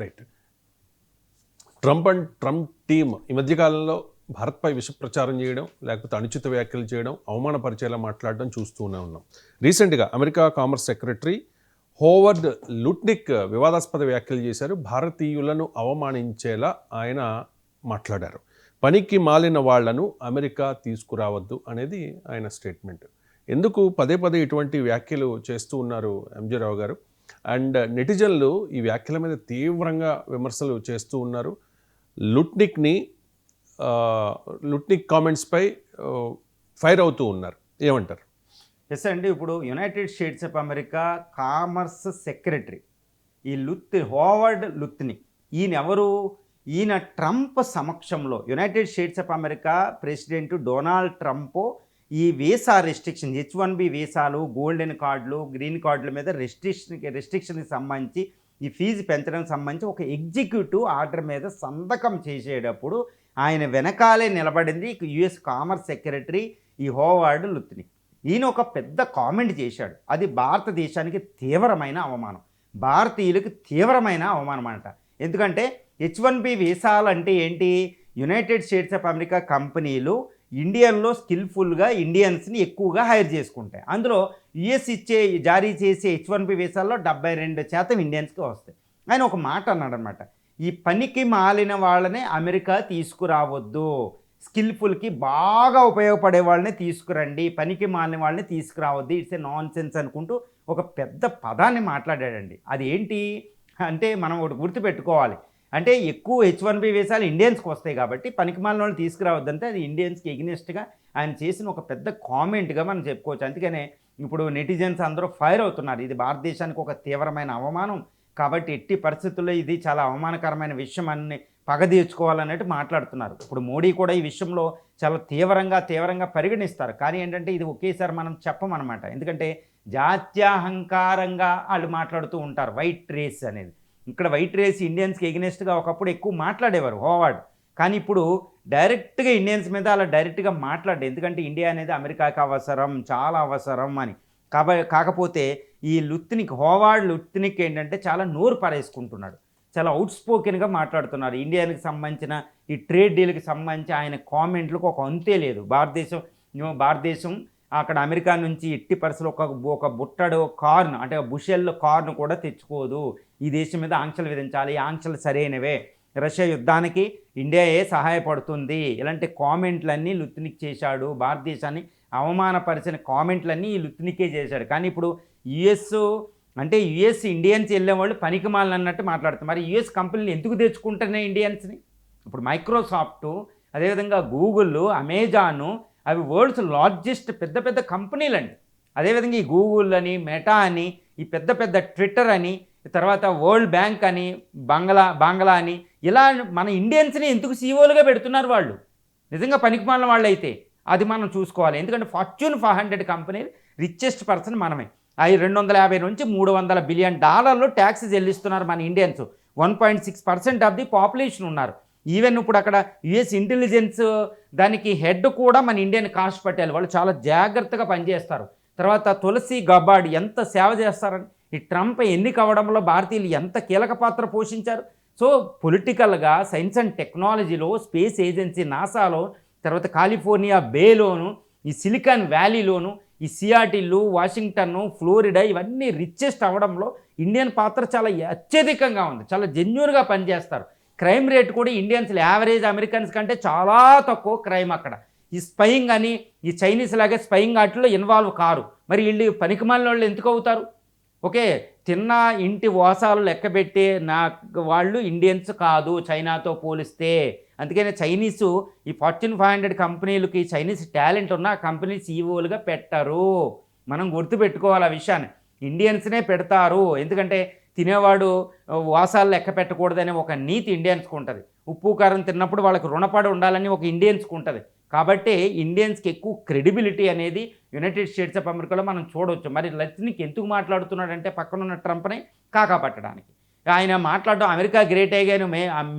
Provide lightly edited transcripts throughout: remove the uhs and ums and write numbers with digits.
Right. Trump team ఈ మధ్యకాలంలో భారత్పై విష ప్రచారం చేయడం, లేకపోతే అనుచిత వ్యాఖ్యలు చేయడం, అవమానపరిచేలా మాట్లాడడం చూస్తూనే ఉన్నాం. రీసెంట్గా America commerce secretary Howard Lutnick వివాదాస్పద వ్యాఖ్యలు చేశారు. భారతీయులను అవమానించేలా ఆయన మాట్లాడారు. పనికి మాలిన వాళ్లను అమెరికా తీసుకురావద్దు అనేది ఆయన స్టేట్మెంట్. ఎందుకు పదే పదే ఇటువంటి వ్యాఖ్యలు చేస్తూ ఉన్నారు ఎంజే రావు గారు? అండ్ నెటిజన్లు ఈ వ్యాఖ్యల మీద తీవ్రంగా విమర్శలు చేస్తూ ఉన్నారు. లుట్నిక్ కామెంట్స్పై ఫైర్ అవుతూ ఉన్నారు. ఏమంటారు? ఎస్ అండి, ఇప్పుడు United states of America commerce secretary ఈ హోవర్డ్ లుత్నిక్, ఈయన ట్రంప్ సమక్షంలో United states of America president Donald Trump ఈ వీసా రెస్ట్రిక్షన్, H1B వీసాలు, గోల్డెన్ కార్డులు, గ్రీన్ కార్డుల మీద రెస్ట్రిక్షన్కి సంబంధించి ఈ ఫీజు పెంచడానికి సంబంధించి ఒక ఎగ్జిక్యూటివ్ ఆర్డర్ మీద సంతకం చేసేటప్పుడు ఆయన వెనకాలే నిలబడింది యుఎస్ కామర్స్ సెక్రటరీ ఈ హోవర్డ్ లుత్నిక్. ఈయన ఒక పెద్ద కామెంట్ చేశాడు. అది భారతదేశానికి తీవ్రమైన అవమానం, భారతీయులకు తీవ్రమైన అవమానం అంట. ఎందుకంటే H1B వీసాలు అంటే ఏంటి? యునైటెడ్ స్టేట్స్ ఆఫ్ అమెరికా కంపెనీలు ఇండియన్లో స్కిల్ఫుల్గా ఇండియన్స్ని ఎక్కువగా హైర్ చేసుకుంటాయి. అందులో యుఎస్ జారీ చేసే H1B వీసాల్లో 72% ఇండియన్స్కి వస్తాయి. ఆయన ఒక మాట అన్నాడనమాట, ఈ పనికి మాలిన వాళ్ళని అమెరికా తీసుకురావద్దు, స్కిల్ఫుల్కి బాగా ఉపయోగపడే వాళ్ళని తీసుకురండి, పనికి మాలిన వాళ్ళని తీసుకురావద్దు, ఇట్స్ ఏ నాన్ సెన్స్ అనుకుంటూ ఒక పెద్ద పదాన్ని మాట్లాడాడండి. అది ఏంటి అంటే మనం ఒకటి గుర్తుపెట్టుకోవాలి. అంటే ఎక్కువ H1B వీసాలు ఇండియన్స్కి వస్తాయి కాబట్టి పనికి మాలిన వాళ్ళని తీసుకురావద్దంటే అది ఇండియన్స్కి ఎగ్నెస్ట్గా ఆయన చేసిన ఒక పెద్ద కామెంట్గా మనం చెప్పుకోవచ్చు. అందుకనే ఇప్పుడు నెటిజన్స్ అందరూ ఫైర్ అవుతున్నారు. ఇది భారతదేశానికి ఒక తీవ్రమైన అవమానం కాబట్టి ఎట్టి పరిస్థితుల్లో ఇది చాలా అవమానకరమైన విషయం అని పగ తీర్చుకోవాలన్నట్టు మాట్లాడుతున్నారు. ఇప్పుడు మోడీ కూడా ఈ విషయంలో చాలా తీవ్రంగా పరిగణిస్తారు. కానీ ఏంటంటే ఇది ఒకేసారి మనం చెప్పమన్నమాట. ఎందుకంటే జాత్యాహంకారంగా వాళ్ళు మాట్లాడుతూ ఉంటారు. వైట్ రేస్ అనేది, ఇక్కడ వైట్ రేస్ ఇండియన్స్కి ఎగ్నెస్ట్గా ఒకప్పుడు ఎక్కువ మాట్లాడేవారు హోవర్డ్. కానీ ఇప్పుడు డైరెక్ట్గా ఇండియన్స్ మీద అలా డైరెక్ట్గా మాట్లాడే, ఎందుకంటే ఇండియా అనేది అమెరికాకి అవసరం, చాలా అవసరం అని. కాకపోతే ఈ హోవర్డ్ లుత్నిక్ ఏంటంటే చాలా నోరు పారేసుకుంటున్నాడు, చాలా అవుట్స్పోకెన్గా మాట్లాడుతున్నారు. ఇండియాకి సంబంధించిన ఈ ట్రేడ్ డీల్కి సంబంధించి ఆయన కామెంట్లకు ఒక అంతే లేదు. భారతదేశం అక్కడ అమెరికా నుంచి ఎట్టి పరిస్థితుల్లో ఒక బుట్టడు కార్న్ అంటే బుషెల్ కార్న్ కూడా తెచ్చుకోదు, ఈ దేశం మీద ఆంక్షలు విధించాలి, ఈ ఆంక్షలు సరైనవే, రష్యా యుద్ధానికి ఇండియాయే సహాయపడుతుంది, ఇలాంటి కామెంట్లన్నీ లుత్నిక్ చేశాడు. భారతదేశాన్ని అవమానపరిచిన కామెంట్లన్నీ ఈ లుత్నికే చేశాడు. కానీ ఇప్పుడు యుఎస్ ఇండియన్స్ వెళ్ళేవాళ్ళు పనికి మాలిన అన్నట్టు మాట్లాడుతారు. మరి యుఎస్ కంపెనీలు ఎందుకు తెచ్చుకుంటున్నాయి ఇండియన్స్ని? ఇప్పుడు మైక్రోసాఫ్ట్, అదేవిధంగా గూగుల్, అమెజాను, అవి వరల్డ్స్ లార్జెస్ట్ పెద్ద కంపెనీలు అండి. అదేవిధంగా ఈ గూగుల్ అని, మెటా అని, ఈ పెద్ద ట్విట్టర్ అని, తర్వాత వరల్డ్ బ్యాంక్ అని, బంగ్లా అని, ఇలా మన ఇండియన్స్ని ఎందుకు సీఈఓలుగా పెడుతున్నారు వాళ్ళు? నిజంగా పనికిమాలిన వాళ్ళు అయితే అది మనం చూసుకోవాలి. ఎందుకంటే ఫార్చ్యూన్ 500 కంపెనీ రిచెస్ట్ పర్సన్ మనమే. అవి 250 నుంచి 300 బిలియన్ డాలర్లు ట్యాక్స్ చెల్లిస్తున్నారు మన ఇండియన్స్. 1.6% ఆఫ్ ది పాపులేషన్ ఉన్నారు. ఈవెన్ ఇప్పుడు అక్కడ యుఎస్ ఇంటెలిజెన్స్ దానికి హెడ్ కూడా మన ఇండియన్ కాస్ట్ పటేల్, వాళ్ళు చాలా జాగ్రత్తగా పనిచేస్తారు. తర్వాత తులసి గబార్డ్ ఎంత సేవ చేస్తారని, ఈ ట్రంప్ ఎన్నిక అవ్వడంలో భారతీయులు ఎంత కీలక పాత్ర పోషించారు. సో పొలిటికల్గా సైన్స్ అండ్ టెక్నాలజీలో, స్పేస్ ఏజెన్సీ నాసాలో, తర్వాత కాలిఫోర్నియా బేలోను, ఈ సిలికాన్ వ్యాలీలోను, ఈ సియాటిల్, వాషింగ్టన్, ఫ్లోరిడా ఇవన్నీ రిచెస్ట్ అవ్వడంలో ఇండియన్ పాత్ర చాలా అత్యధికంగా ఉంది. చాలా జెన్యూన్గా పనిచేస్తారు. క్రైమ్ రేట్ కూడా ఇండియన్స్ యావరేజ్ అమెరికన్స్ కంటే చాలా తక్కువ క్రైమ్ అక్కడ. ఈ స్పయింగ్ అని, ఈ చైనీస్ లాగే స్పయింగ్ వాటిలో ఇన్వాల్వ్ కారు. మరి వీళ్ళు పనికిమాలిన వాళ్ళు ఎందుకు అవుతారు? ఓకే, తిన్న ఇంటి వాసాలు లెక్కబెట్టే వాళ్ళు ఇండియన్స్ కాదు చైనాతో పోలిస్తే. అందుకనే చైనీసు ఈ ఫార్చ్యూన్ 500 కంపెనీలకి చైనీస్ టాలెంట్ ఉన్న కంపెనీ సీఈఓలుగా పెట్టరు. మనం గుర్తుపెట్టుకోవాలి ఆ విషయాన్ని. ఇండియన్స్నే పెడతారు. ఎందుకంటే తినేవాడు వాసాలు లెక్క పెట్టకూడదనే ఒక నీతి ఇండియన్స్కి ఉంటుంది. ఉప్పు కారం తిన్నప్పుడు వాళ్ళకి రుణపడి ఉండాలని ఒక ఇండియన్స్కి ఉంటుంది. కాబట్టి ఇండియన్స్కి ఎక్కువ క్రెడిబిలిటీ అనేది యునైటెడ్ స్టేట్స్ ఆఫ్ అమెరికాలో మనం చూడవచ్చు. మరి లుత్నిక్ ఎందుకు మాట్లాడుతున్నాడంటే పక్కనున్న ట్రంప్ని కాకాపట్టడానికి. ఆయన మాట్లాడడం అమెరికా గ్రేట్ అయ్యాను,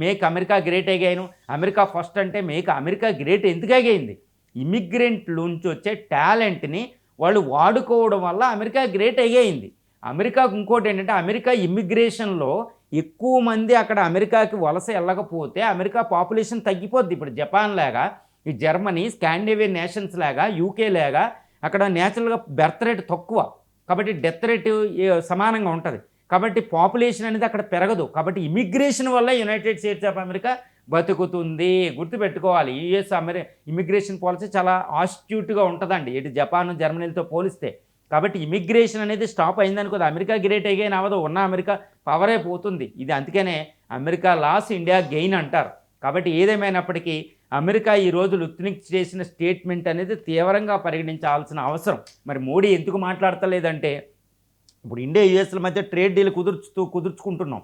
మేక్ అమెరికా గ్రేట్ అయ్యాను, అమెరికా ఫస్ట్ అంటే మేక్ అమెరికా గ్రేట్ ఎందుకు అయ్యింది? ఇమిగ్రెంట్ నుంచి వచ్చే టాలెంట్ని వాళ్ళు వాడుకోవడం వల్ల అమెరికా గ్రేట్ అయ్యింది. అమెరికాకు ఇంకోటి ఏంటంటే అమెరికా ఇమ్మిగ్రేషన్లో ఎక్కువ మంది అక్కడ అమెరికాకి వలస వెళ్ళకపోతే అమెరికా పాపులేషన్ తగ్గిపోద్ది. ఇప్పుడు జపాన్ లాగా, ఈ జర్మనీ, స్కాండినేవియన్ నేషన్స్ లాగా, యూకే లాగా అక్కడ నేచురల్గా బెర్త్ రేట్ తక్కువ, కాబట్టి డెత్ రేటు సమానంగా ఉంటుంది. కాబట్టి పాపులేషన్ అనేది అక్కడ పెరగదు. కాబట్టి ఇమిగ్రేషన్ వల్ల యునైటెడ్ స్టేట్స్ ఆఫ్ అమెరికా బతుకుతుంది. గుర్తుపెట్టుకోవాలి, ఇమిగ్రేషన్ పాలసీ చాలా ఆస్ట్యూట్గా ఉంటుందండి ఇటు జపాన్, జర్మనీలతో పోలిస్తే. కాబట్టి ఇమిగ్రేషన్ అనేది స్టాప్ అయిందనుకో అమెరికా గ్రేట్ అగైన్ అవ్వదు, ఉన్న అమెరికా పవరే పోతుంది. ఇది అందుకనే అమెరికా లాస్ ఇండియా గెయిన్ అంటారు. కాబట్టి ఏదేమైనప్పటికీ అమెరికా ఈరోజు లుత్నిక్ చేసిన స్టేట్మెంట్ అనేది తీవ్రంగా పరిగణించాల్సిన అవసరం. మరి మోడీ ఎందుకు మాట్లాడతలేదంటే, ఇప్పుడు ఇండియా యుఎస్ల మధ్య ట్రేడ్ డీల్ కుదుర్చుకుంటున్నాం.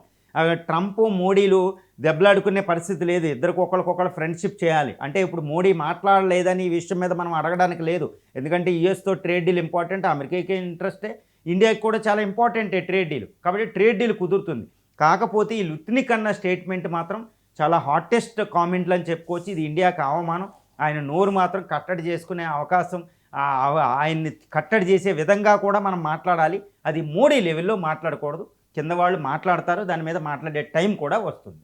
ట్రంప్ మోడీలు దెబ్బలాడుకునే పరిస్థితి లేదు, ఇద్దరికి ఒకరికొకరు ఫ్రెండ్షిప్ చేయాలి. అంటే ఇప్పుడు మోడీ మాట్లాడలేదని ఈ విషయం మీద మనం అడగడానికి లేదు. ఎందుకంటే యుఎస్తో ట్రేడ్ డీల్ ఇంపార్టెంట్, అమెరికాకి ఇంట్రెస్టే, ఇండియాకి కూడా చాలా ఇంపార్టెంటే ట్రేడ్ డీల్. కాబట్టి ట్రేడ్ డీల్ కుదురుతుంది. కాకపోతే ఈ లుత్నిక్ అన్న స్టేట్మెంట్ మాత్రం చాలా హాటెస్ట్ కామెంట్లు అని చెప్పుకోవచ్చు. ఇది ఇండియాకి అవమానం. ఆయన నోరు మాత్రం కట్టడి చేసుకునే అవకాశం, ఆయన్ని కట్టడి చేసే విధంగా కూడా మనం మాట్లాడాలి. అది మోడీ లెవెల్లో మాట్లాడకూడదు. కింద వాళ్ళు మాట్లాడతారు, దాని మీద మాట్లాడే టైం కూడా వస్తుంది.